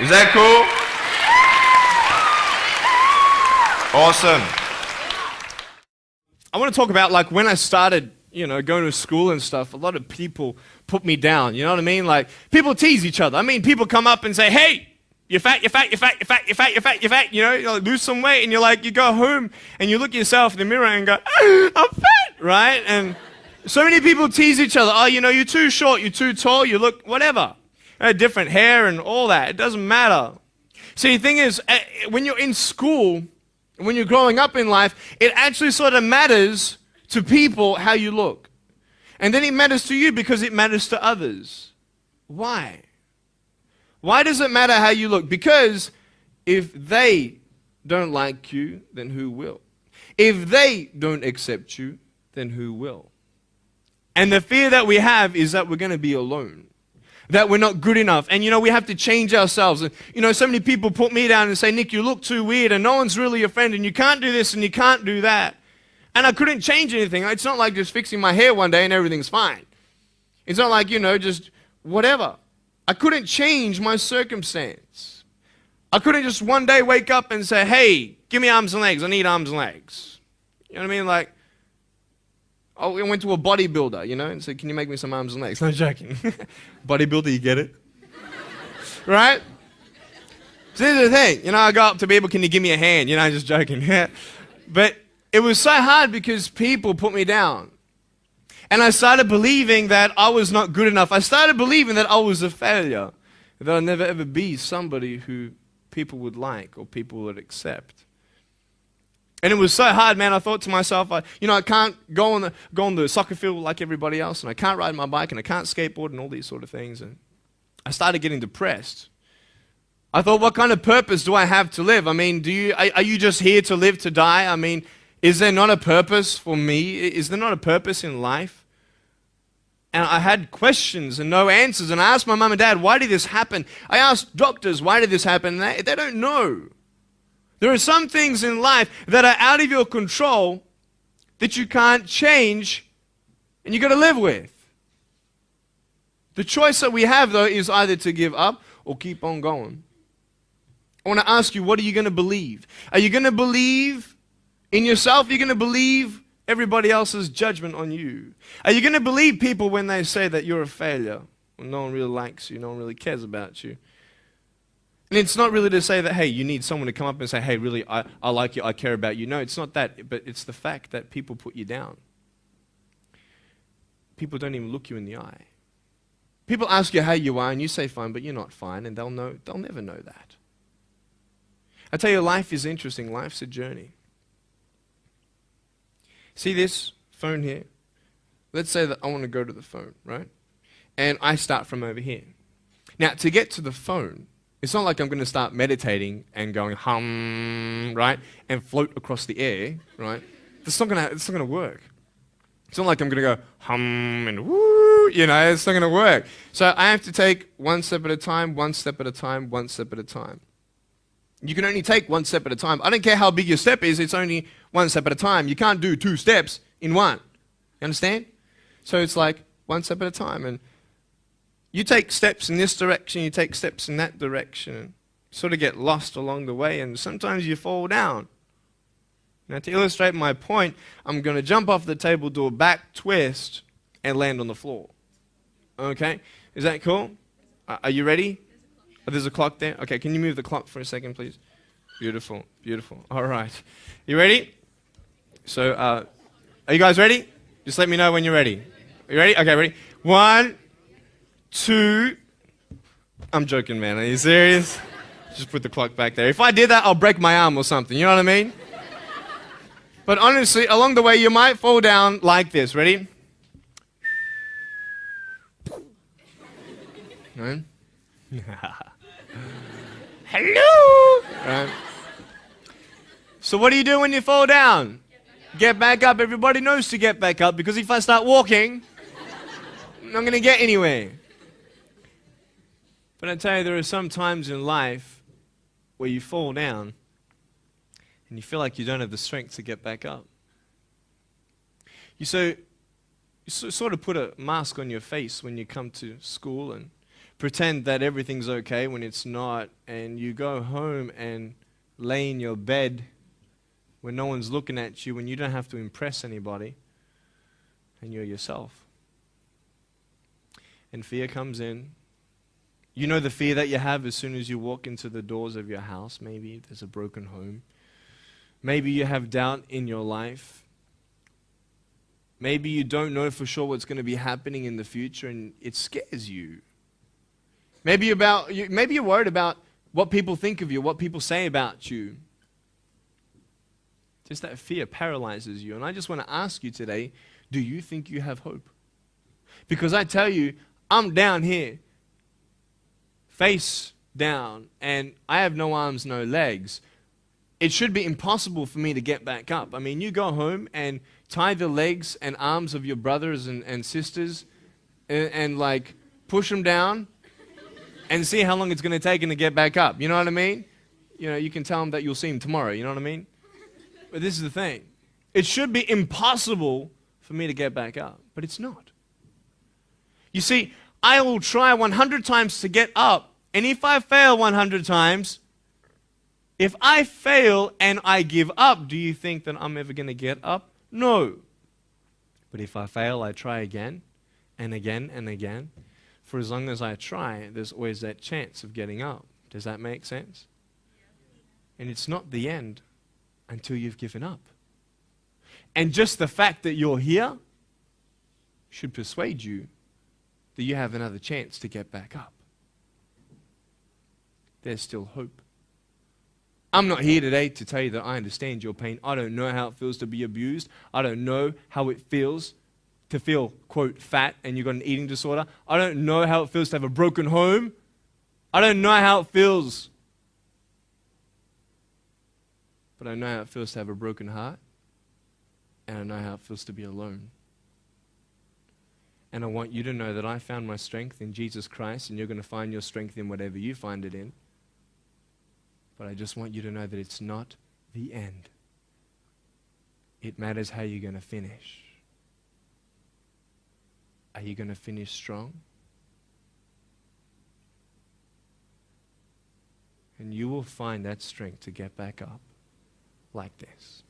Is that cool? Awesome. I want to talk about like when I started, going to school and stuff, a lot of people put me down, you know what I mean? Like people tease each other. I mean, people come up and say, hey, you're fat, you're fat, you're fat, you're fat, you're fat, you're fat, you're fat, you like, lose some weight, and you're like, you go home and you look at yourself in the mirror and go, I'm fat, right? And so many people tease each other. Oh, you're too short, you're too tall, you look whatever. Different hair and all that. It doesn't matter. See, the thing is, when you're in school, when you're growing up in life, it actually sort of matters to people how you look. And then it matters to you because it matters to others. Why? Why does it matter how you look? Because if they don't like you, then who will? If they don't accept you, then who will? And the fear that we have is that we're going to be alone, that we're not good enough. And we have to change ourselves. And so many people put me down and say, Nick, you look too weird and no one's really your friend and you can't do this and you can't do that. And I couldn't change anything. It's not like just fixing my hair one day and everything's fine. It's not like, just whatever. I couldn't change my circumstance. I couldn't just one day wake up and say, hey, give me arms and legs. I need arms and legs. You know what I mean? Like, I went to a bodybuilder, and said, can you make me some arms and legs? No joking. Bodybuilder, you get it? Right? So this is the thing. I go up to people, can you give me a hand? Just joking. But it was so hard because people put me down. And I started believing that I was not good enough. I started believing that I was a failure. That I'd never ever be somebody who people would like or people would accept. And it was so hard, man. I thought to myself, I can't go on the soccer field like everybody else, and I can't ride my bike, and I can't skateboard, and all these sort of things. And I started getting depressed. I thought, what kind of purpose do I have to live? I mean, are you just here to live to die? I mean, is there not a purpose for me? Is there not a purpose in life? And I had questions and no answers. And I asked my mum and dad, why did this happen? I asked doctors, why did this happen? And they don't know. There are some things in life that are out of your control that you can't change and you got to live with. The choice that we have, though, is either to give up or keep on going. I want to ask you, what are you going to believe? Are you going to believe in yourself? Are you going to believe everybody else's judgment on you? Are you going to believe people when they say that you're a failure? When no one really likes you, no one really cares about you. And it's not really to say that, hey, you need someone to come up and say, hey, really, I like you, I care about you. No, it's not that, but it's the fact that people put you down. People don't even look you in the eye. People ask you how you are, and you say fine, but you're not fine, and they'll never know that. I tell you, life is interesting. Life's a journey. See this phone here? Let's say that I want to go to the phone, right? And I start from over here. Now, to get to the phone, it's not like I'm going to start meditating and going hum, right? And float across the air, right? It's not going to work. It's not like I'm going to go hum and woo, it's not going to work. So I have to take one step at a time, one step at a time, one step at a time. You can only take one step at a time. I don't care how big your step is, it's only one step at a time. You can't do 2 steps in one. You understand? So it's like one step at a time. And you take steps in this direction, you take steps in that direction, and sort of get lost along the way, and sometimes you fall down. Now, to illustrate my point, I'm going to jump off the table, do a back twist, and land on the floor. Okay? Is that cool? Are you ready? Oh, there's a clock there? Okay, can you move the clock for a second, please? Beautiful, beautiful. All right. You ready? So, are you guys ready? Just let me know when you're ready. Are you ready? Okay, ready? 1, 2. I'm joking, man. Are you serious? Just put the clock back there. If I did that, I'll break my arm or something. You know what I mean? But honestly, along the way, you might fall down like this. Ready? Right? Hello! Right? So what do you do when you fall down? Get back up. Everybody knows to get back up, because if I start walking, I'm not going to get anywhere. But I tell you, there are some times in life where you fall down and you feel like you don't have the strength to get back up. You sort of put a mask on your face when you come to school, and pretend that everything's okay when it's not, and you go home and lay in your bed when no one's looking at you, when you don't have to impress anybody, and you're yourself. And fear comes in. You know the fear that you have as soon as you walk into the doors of your house. Maybe there's a broken home. Maybe you have doubt in your life. Maybe you don't know for sure what's going to be happening in the future, and it scares you. Maybe you're worried about what people think of you, what people say about you. Just that fear paralyzes you. And I just want to ask you today, do you think you have hope? Because I tell you, I'm down here, face down, and I have no arms, no legs. It should be impossible for me to get back up. I mean, you go home and tie the legs and arms of your brothers and sisters and like push them down and see how long it's going to take them to get back up. You know what I mean? You know, you can tell them that you'll see them tomorrow. You know what I mean? But this is the thing. It should be impossible for me to get back up, but it's not. You see, I will try 100 times to get up, and if I fail 100 times, if I fail and I give up, do you think that I'm ever going to get up? No. But if I fail, I try again and again and again. For as long as I try, there's always that chance of getting up. Does that make sense? And it's not the end until you've given up. And just the fact that you're here should persuade you that you have another chance to get back up. There's still hope. I'm not here today to tell you that I understand your pain. I don't know how it feels to be abused. I don't know how it feels to feel, quote, fat and you've got an eating disorder. I don't know how it feels to have a broken home. I don't know how it feels. But I know how it feels to have a broken heart. And I know how it feels to be alone. And I want you to know that I found my strength in Jesus Christ, and you're going to find your strength in whatever you find it in. But I just want you to know that it's not the end. It matters how you're going to finish. Are you going to finish strong? And you will find that strength to get back up like this.